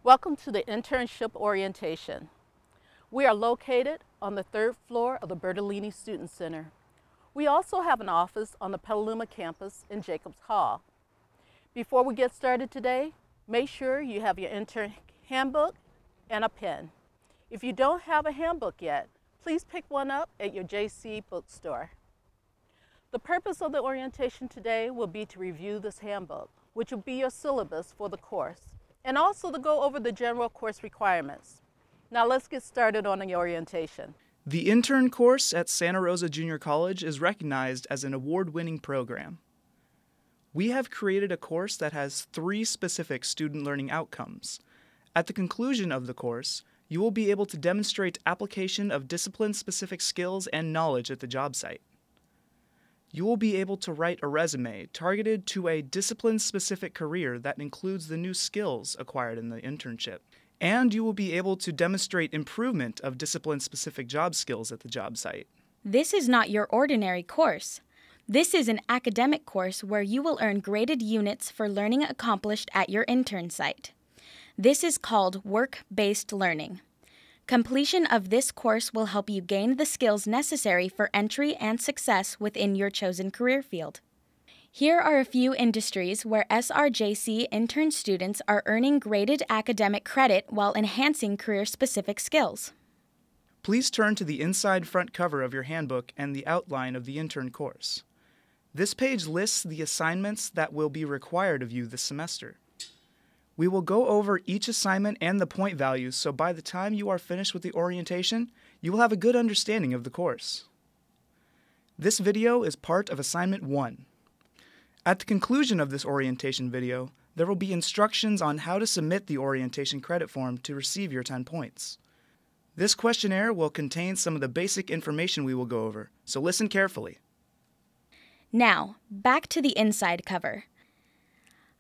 Welcome to the Internship Orientation. We are located on the 3rd floor of the Bertolini Student Center. We also have an office on the Petaluma campus in Jacobs Hall. Before we get started today, make sure you have your intern handbook and a pen. If you don't have a handbook yet, please pick one up at your JC bookstore. The purpose of the orientation today will be to review this handbook, which will be your syllabus for the course, and also to go over the general course requirements. Now let's get started on the orientation. The intern course at Santa Rosa Junior College is recognized as an award-winning program. We have created a course that has 3 specific student learning outcomes. At the conclusion of the course, you will be able to demonstrate application of discipline-specific skills and knowledge at the job site. You will be able to write a resume targeted to a discipline-specific career that includes the new skills acquired in the internship. And you will be able to demonstrate improvement of discipline-specific job skills at the job site. This is not your ordinary course. This is an academic course where you will earn graded units for learning accomplished at your intern site. This is called work-based learning. Completion of this course will help you gain the skills necessary for entry and success within your chosen career field. Here are a few industries where SRJC intern students are earning graded academic credit while enhancing career-specific skills. Please turn to the inside front cover of your handbook and the outline of the intern course. This page lists the assignments that will be required of you this semester. We will go over each assignment and the point values, so by the time you are finished with the orientation, you will have a good understanding of the course. This video is part of Assignment 1. At the conclusion of this orientation video, there will be instructions on how to submit the orientation credit form to receive your 10 points. This questionnaire will contain some of the basic information we will go over, so listen carefully. Now, back to the inside cover.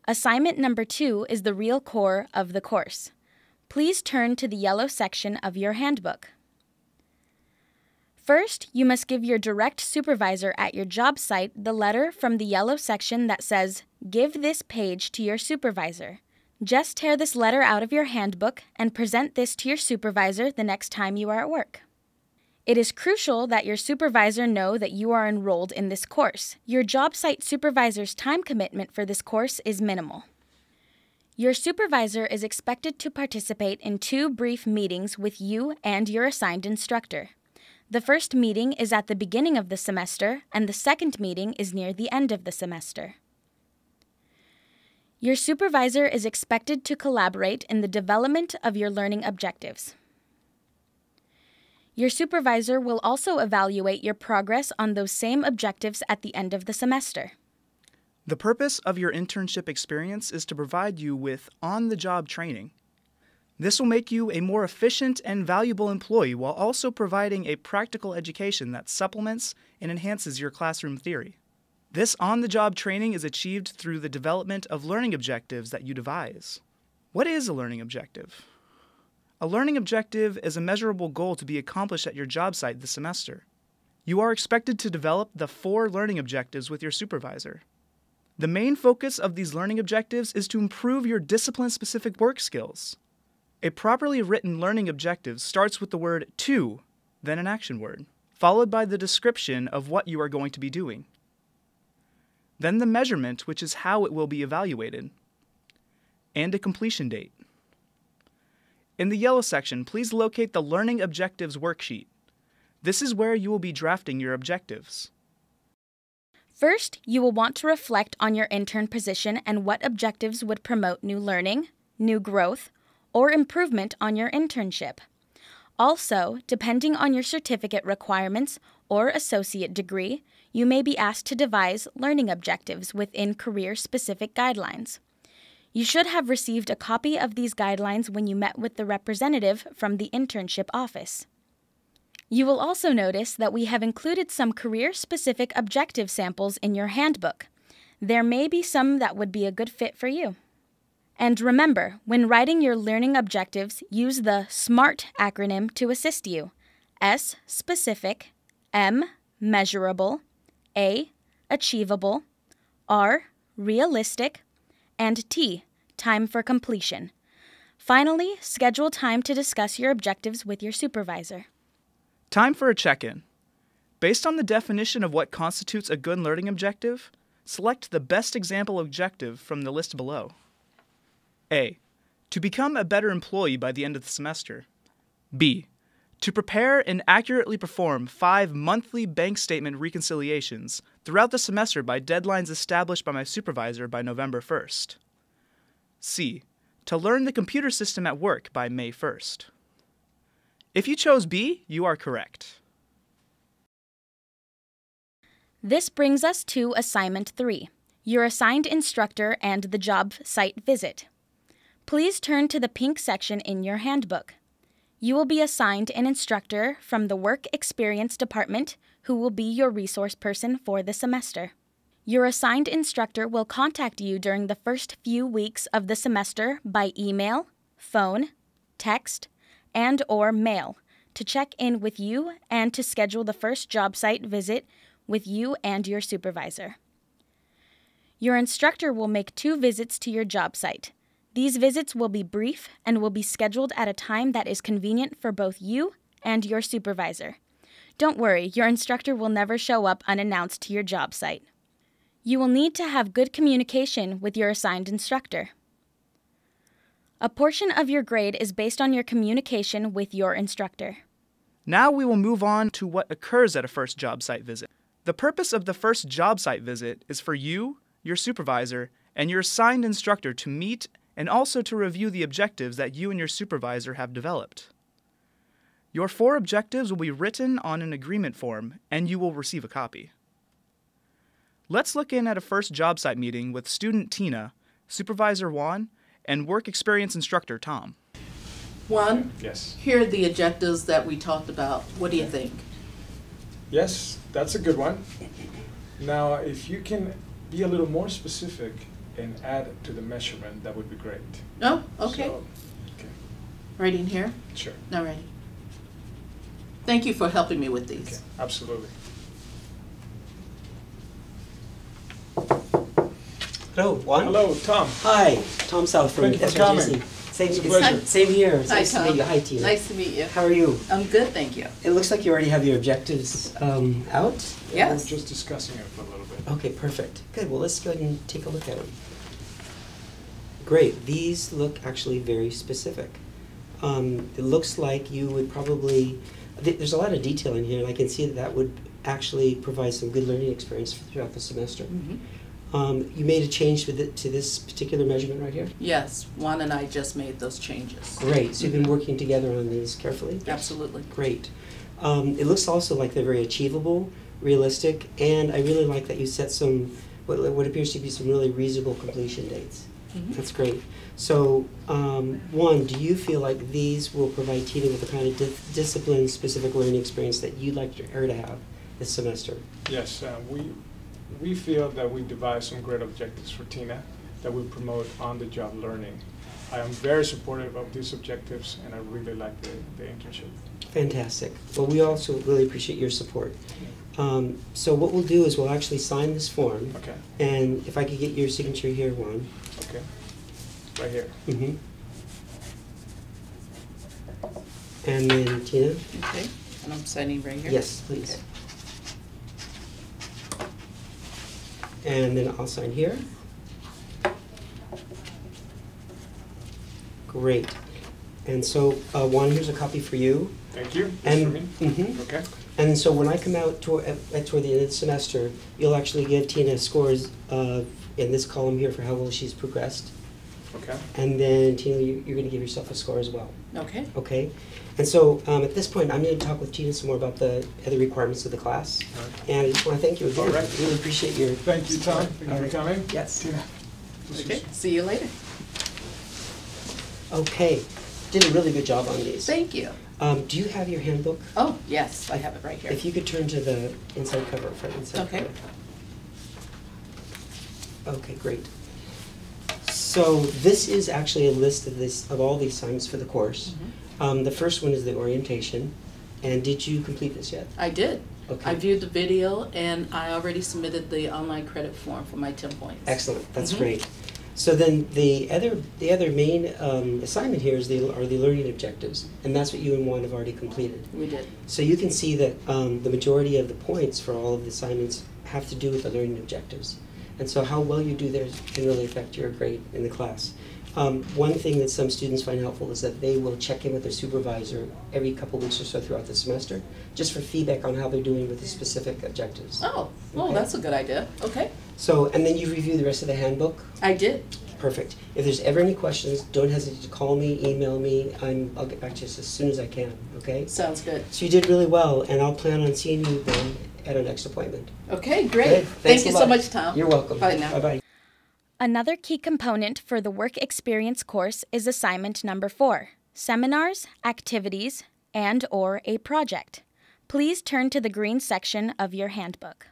Assignment number 2 is the real core of the course. Please turn to the yellow section of your handbook. First, you must give your direct supervisor at your job site the letter from the yellow section that says, "Give this page to your supervisor." Just tear this letter out of your handbook and present this to your supervisor the next time you are at work. It is crucial that your supervisor know that you are enrolled in this course. Your job site supervisor's time commitment for this course is minimal. Your supervisor is expected to participate in 2 brief meetings with you and your assigned instructor. The first meeting is at the beginning of the semester, and the second meeting is near the end of the semester. Your supervisor is expected to collaborate in the development of your learning objectives. Your supervisor will also evaluate your progress on those same objectives at the end of the semester. The purpose of your internship experience is to provide you with on-the-job training. This will make you a more efficient and valuable employee while also providing a practical education that supplements and enhances your classroom theory. This on-the-job training is achieved through the development of learning objectives that you devise. What is a learning objective? A learning objective is a measurable goal to be accomplished at your job site this semester. You are expected to develop the 4 learning objectives with your supervisor. The main focus of these learning objectives is to improve your discipline-specific work skills. A properly written learning objective starts with the word to, then an action word, followed by the description of what you are going to be doing. Then the measurement, which is how it will be evaluated, and a completion date. In the yellow section, please locate the Learning Objectives worksheet. This is where you will be drafting your objectives. First, you will want to reflect on your intern position and what objectives would promote new learning, new growth, or improvement on your internship. Also, depending on your certificate requirements or associate degree, you may be asked to devise learning objectives within career-specific guidelines. You should have received a copy of these guidelines when you met with the representative from the internship office. You will also notice that we have included some career-specific objective samples in your handbook. There may be some that would be a good fit for you. And remember, when writing your learning objectives, use the SMART acronym to assist you. S, specific, M, measurable, A, achievable, R, realistic, and T, time for completion. Finally, schedule time to discuss your objectives with your supervisor. Time for a check-in. Based on the definition of what constitutes a good learning objective, select the best example objective from the list below. A. To become a better employee by the end of the semester. B. To prepare and accurately perform 5 monthly bank statement reconciliations throughout the semester by deadlines established by my supervisor by November 1st. C. To learn the computer system at work by May 1st. If you chose B, you are correct. This brings us to Assignment 3, your assigned instructor and the job site visit. Please turn to the pink section in your handbook. You will be assigned an instructor from the Work Experience Department who will be your resource person for the semester. Your assigned instructor will contact you during the first few weeks of the semester by email, phone, text, and/or mail to check in with you and to schedule the first job site visit with you and your supervisor. Your instructor will make 2 visits to your job site. These visits will be brief and will be scheduled at a time that is convenient for both you and your supervisor. Don't worry, your instructor will never show up unannounced to your job site. You will need to have good communication with your assigned instructor. A portion of your grade is based on your communication with your instructor. Now we will move on to what occurs at a first job site visit. The purpose of the first job site visit is for you, your supervisor, and your assigned instructor to meet and also to review the objectives that you and your supervisor have developed. Your 4 objectives will be written on an agreement form, and you will receive a copy. Let's look in at a first job site meeting with student Tina, supervisor Juan, and work experience instructor Tom. Juan? Yes. Here are the objectives that we talked about. What do you think? Yes, that's a good one. Now, if you can be a little more specific and add to the measurement, that would be great. Oh, okay. So, okay. Right in here? Sure. All righty. Thank you for helping me with these. Okay, absolutely. Hello, Juan. Hello, Tom. Hi, Tom South from Thank you for SRJC. coming. Same, It's a pleasure. same here. It's Hi, nice Tom. to meet you. Hi, Tina. Nice to meet you. How are you? I'm good, thank you. It looks like you already have your objectives out. Yes. We're just discussing it for a little bit. Okay, perfect. Good. Well, let's go ahead and take a look at them. Great. These look actually very specific. It looks like you would probably, there's a lot of detail in here, and I can see that that would actually provide some good learning experience throughout the semester. Mm-hmm. You made a change to this particular measurement right here? Yes, Juan and I just made those changes. Great. So you've been working together on these carefully? Absolutely. Great. It looks also like they're very achievable, realistic, and I really like that you set some, what appears to be some really reasonable completion dates. Mm-hmm. That's great. So, one, do you feel like these will provide Tina with the kind of discipline-specific learning experience that you'd like her to have this semester? Yes, we feel that we devised some great objectives for Tina that we promote on-the-job learning. I am very supportive of these objectives, and I really like the internship. Fantastic. Well, we also really appreciate your support. So what we'll do is we'll actually sign this form. Okay. And if I could get your signature here, Juan. Okay. Right here. Mm-hmm. And then Tina? Okay, and I'm signing right here? Yes, please. Okay. And then I'll sign here. Great. And so, Juan, here's a copy for you. Thank you. This for me? Mm-hmm. Okay. And so when I come out toward the end of the semester, you'll actually give Tina scores in this column here for how well she's progressed. Okay. And then, Tina, you're going to give yourself a score as well. Okay. Okay? And so at this point, I'm going to talk with Tina some more about the other requirements of the class. All right. And I just want to thank you again. All right. I really appreciate your Thank you, Tom. Thank you All for right. coming. Yes. Tina. Okay, see you later. Okay. Did a really good job on these. Thank you. Do you have your handbook? Oh, yes, I have it right here. If you could turn to the inside cover, front inside Okay. cover. Okay, great. So this is actually a list of all the assignments for the course. Mhm. The first one is the orientation. And did you complete this yet? I did. Okay. I viewed the video and I already submitted the online credit form for my 10 points. Excellent. That's Mhm. great. So then the other main assignment here are the learning objectives, and that's what you and Juan have already completed. We did. So you can see that the majority of the points for all of the assignments have to do with the learning objectives. And so how well you do there can really affect your grade in the class. One thing that some students find helpful is that they will check in with their supervisor every couple weeks or so throughout the semester, just for feedback on how they're doing with the specific objectives. Oh, well, Okay. that's a good idea. Okay. So, and then you review the rest of the handbook. I did. Perfect. If there's ever any questions, don't hesitate to call me, email me. I'll get back to you as soon as I can, okay? Sounds good. So you did really well, and I'll plan on seeing you then at our next appointment. Okay, great. Okay? Thank Thanks you a so lot. much, Tom. You're welcome. Bye now. Bye-bye. Another key component for the Work Experience course is assignment number 4, seminars, activities, and/or a project. Please turn to the green section of your handbook.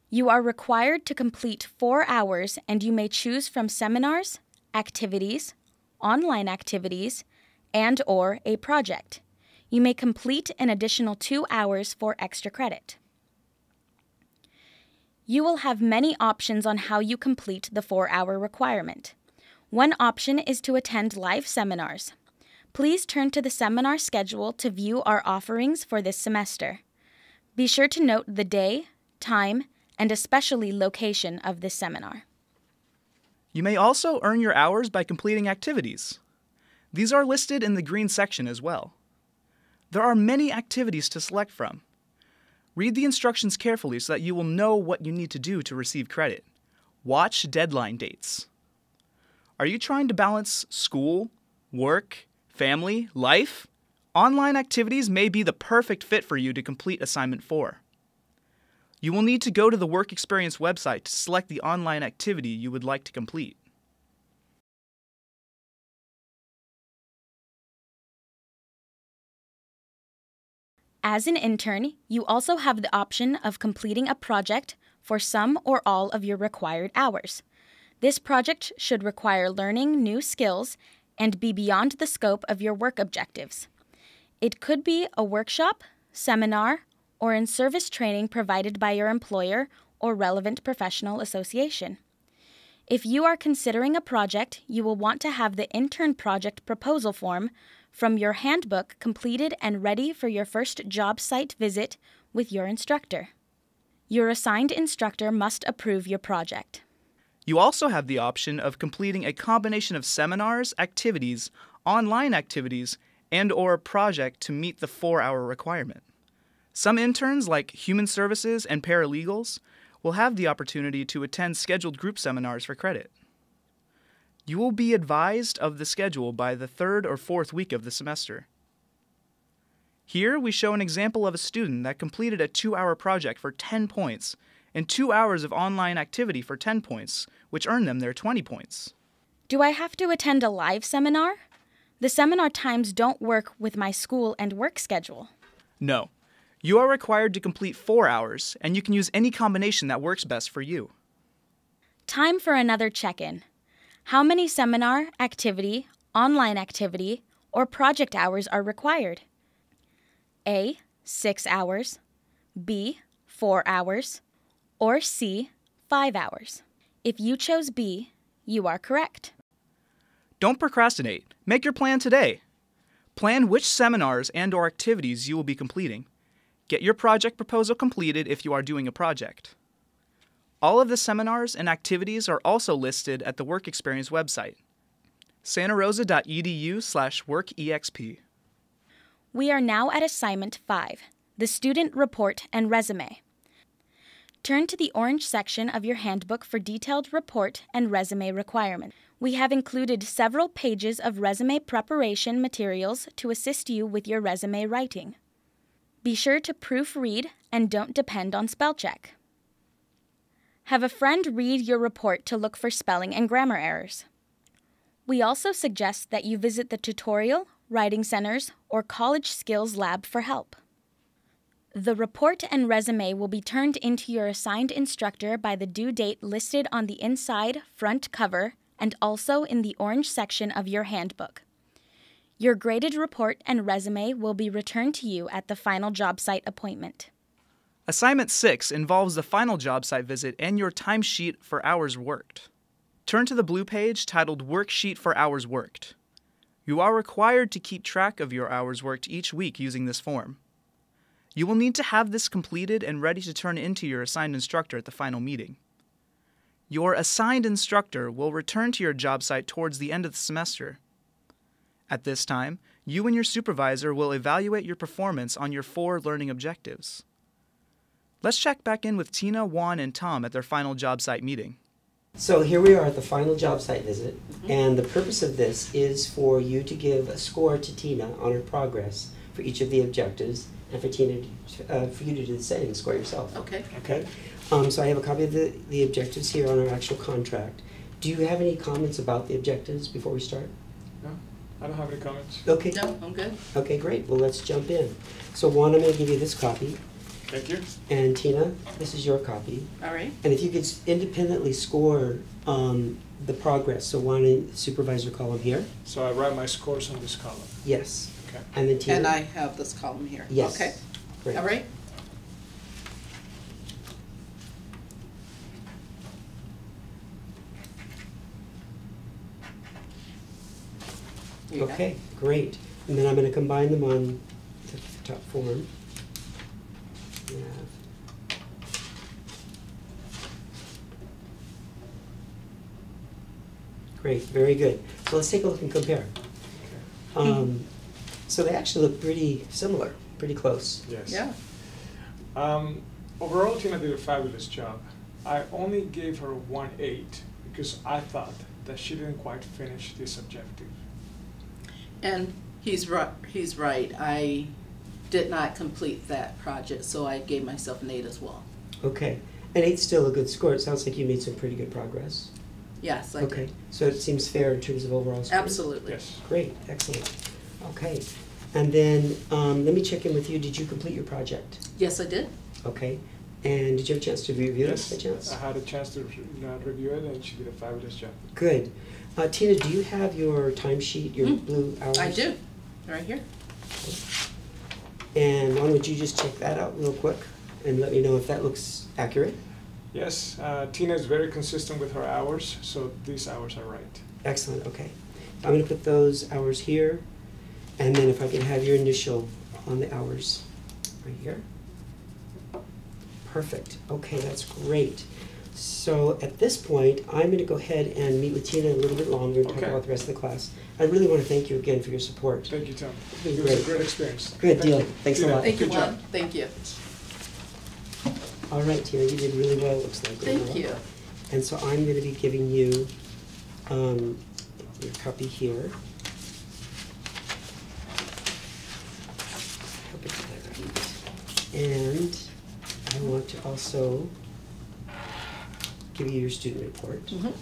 You are required to complete 4 hours, and you may choose from seminars, activities, online activities, and/or a project. You may complete an additional 2 hours for extra credit. You will have many options on how you complete the 4-hour requirement. One option is to attend live seminars. Please turn to the seminar schedule to view our offerings for this semester. Be sure to note the day, time, and especially location of this seminar. You may also earn your hours by completing activities. These are listed in the green section as well. There are many activities to select from. Read the instructions carefully so that you will know what you need to do to receive credit. Watch deadline dates. Are you trying to balance school, work, family, life? Online activities may be the perfect fit for you to complete assignment 4. You will need to go to the Work Experience website to select the online activity you would like to complete. As an intern, you also have the option of completing a project for some or all of your required hours. This project should require learning new skills and be beyond the scope of your work objectives. It could be a workshop, seminar, or in-service training provided by your employer or relevant professional association. If you are considering a project, you will want to have the intern project proposal form from your handbook completed and ready for your first job site visit with your instructor. Your assigned instructor must approve your project. You also have the option of completing a combination of seminars, activities, online activities, and/or a project to meet the 4-hour requirement. Some interns, like human services and paralegals, will have the opportunity to attend scheduled group seminars for credit. You will be advised of the schedule by the 3rd or 4th week of the semester. Here we show an example of a student that completed a 2-hour project for 10 points and 2 hours of online activity for 10 points, which earned them their 20 points. Do I have to attend a live seminar? The seminar times don't work with my school and work schedule. No. You are required to complete 4 hours, and you can use any combination that works best for you. Time for another check-in. How many seminar, activity, online activity, or project hours are required? A, 6 hours, B, 4 hours, or C, 5 hours. If you chose B, you are correct. Don't procrastinate. Make your plan today. Plan which seminars and/or activities you will be completing. Get your project proposal completed if you are doing a project. All of the seminars and activities are also listed at the Work Experience website, santarosa.edu/workexp. We are now at assignment 5, the student report and resume. Turn to the orange section of your handbook for detailed report and resume requirements. We have included several pages of resume preparation materials to assist you with your resume writing. Be sure to proofread and don't depend on spell check. Have a friend read your report to look for spelling and grammar errors. We also suggest that you visit the tutorial, writing centers, or college skills lab for help. The report and resume will be turned into your assigned instructor by the due date listed on the inside front cover and also in the orange section of your handbook. Your graded report and resume will be returned to you at the final job site appointment. Assignment 6 involves the final job site visit and your timesheet for hours worked. Turn to the blue page titled Worksheet for Hours Worked. You are required to keep track of your hours worked each week using this form. You will need to have this completed and ready to turn into your assigned instructor at the final meeting. Your assigned instructor will return to your job site towards the end of the semester. At this time, you and your supervisor will evaluate your performance on your 4 learning objectives. Let's check back in with Tina, Juan, and Tom at their final job site meeting. So here we are at the final job site visit, and the purpose of this is for you to give a score to Tina on her progress for each of the objectives, and for Tina, for you to do the same, score yourself. Okay. Okay. So I have a copy of the objectives here on our actual contract. Do you have any comments about the objectives before we start? No, I don't have any comments. Okay. No, I'm good. Okay, great. Well, let's jump in. So Juan, I'm going to give you this copy. Thank you. And Tina, this is your copy. All right. And if you could independently score the progress, so one in the supervisor column here. So I write my scores on this column. Yes. Okay. And then Tina. And I have this column here. Yes. Okay. Great. All right. Here you go. Okay, great. And then I'm going to combine them on the top form. We have great, very good. So let's take a look and compare. So they actually look pretty similar, pretty close. Yes. Yeah. Overall, Tina did a fabulous job. I only gave her 1.8 because I thought that she didn't quite finish this objective. And he's right. He's right. I did not complete that project, so I gave myself an 8 as well. Okay. And 8's still a good score. It sounds like you made some pretty good progress. Yes, I Okay. did. So it seems fair in terms of overall score? Absolutely. Yes. Great, excellent. Okay. And then let me check in with you. Did you complete your project? Yes, I did. Okay. And did you have a chance to review Yes, it by chance? I had a chance to review it, and she did a fabulous job. Good. Tina, do you have your timesheet, your blue hours? I do. Right here. And Juan, would you just check that out real quick and let me know if that looks accurate? Yes, Tina is very consistent with her hours, so these hours are right. Excellent, okay. I'm going to put those hours here, and then if I can have your initial on the hours right here. Perfect. Okay, that's great. So at this point, I'm going to go ahead and meet with Tina a little bit longer and talk Okay. about the rest of the class. I really want to thank you again for your support. Thank you, Tom. It was It was a great. great experience. Good Thank deal. you. Thanks a Tina, lot. Thank you, good job. Juan. Thank you. All right, Tina, you did really well, it looks like. Thank overall. you. And so I'm going to be giving you your copy here. Hope I did that right. And I want to also give you your student report. Mhm.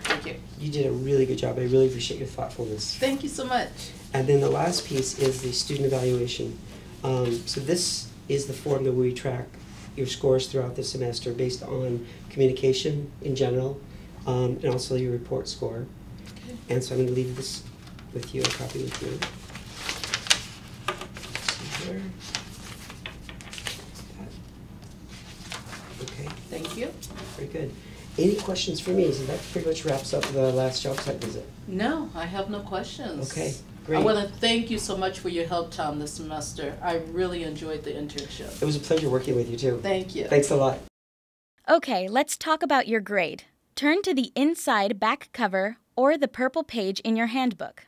Thank you. You did a really good job. I really appreciate your thoughtfulness. Thank you so much. And then the last piece is the student evaluation. So this is the form that we track your scores throughout the semester based on communication in general, and also your report score. Okay. And so I'm going to leave this with you, a copy with you. See here. Okay, Thank you. very good. Any questions for me? So that pretty much wraps up the last job site visit. No, I have no questions. Okay, I great. want to thank you so much for your help, Tom, this semester. I really enjoyed the internship. It was a pleasure working with you too. Thank you. Thanks a lot. Okay, let's talk about your grade. Turn to the inside back cover or the purple page in your handbook.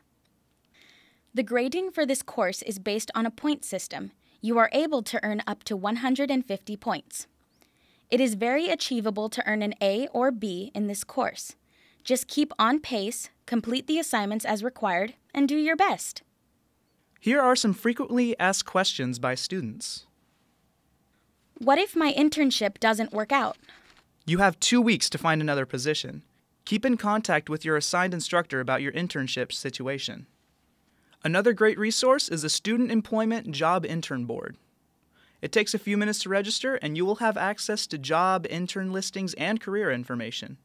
The grading for this course is based on a point system. You are able to earn up to 150 points. It is very achievable to earn an A or B in this course. Just keep on pace, complete the assignments as required, and do your best. Here are some frequently asked questions by students. What if my internship doesn't work out? You have 2 weeks to find another position. Keep in contact with your assigned instructor about your internship situation. Another great resource is the Student Employment Job Intern Board. It takes a few minutes to register, and you will have access to job, intern listings, and career information.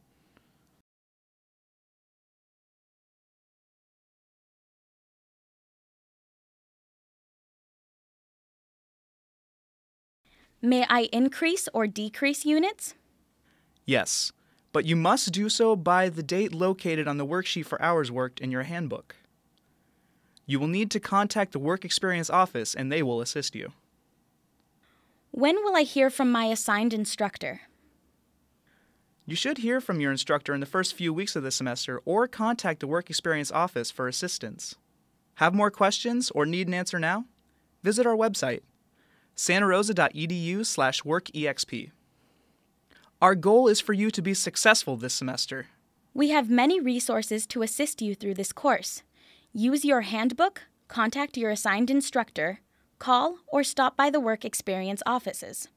May I increase or decrease units? Yes, but you must do so by the date located on the worksheet for hours worked in your handbook. You will need to contact the Work Experience office and they will assist you. When will I hear from my assigned instructor? You should hear from your instructor in the first few weeks of the semester or contact the Work Experience office for assistance. Have more questions or need an answer now? Visit our website, santarosa.edu/workexp. Our goal is for you to be successful this semester. We have many resources to assist you through this course. Use your handbook, contact your assigned instructor, call, or stop by the Work Experience offices.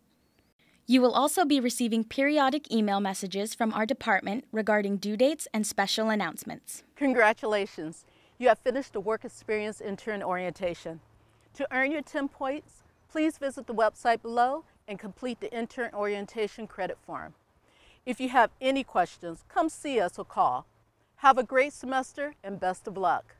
You will also be receiving periodic email messages from our department regarding due dates and special announcements. Congratulations! You have finished the Work Experience Intern Orientation. To earn your 10 points, please visit the website below and complete the Intern Orientation credit form. If you have any questions, come see us or call. Have a great semester and best of luck.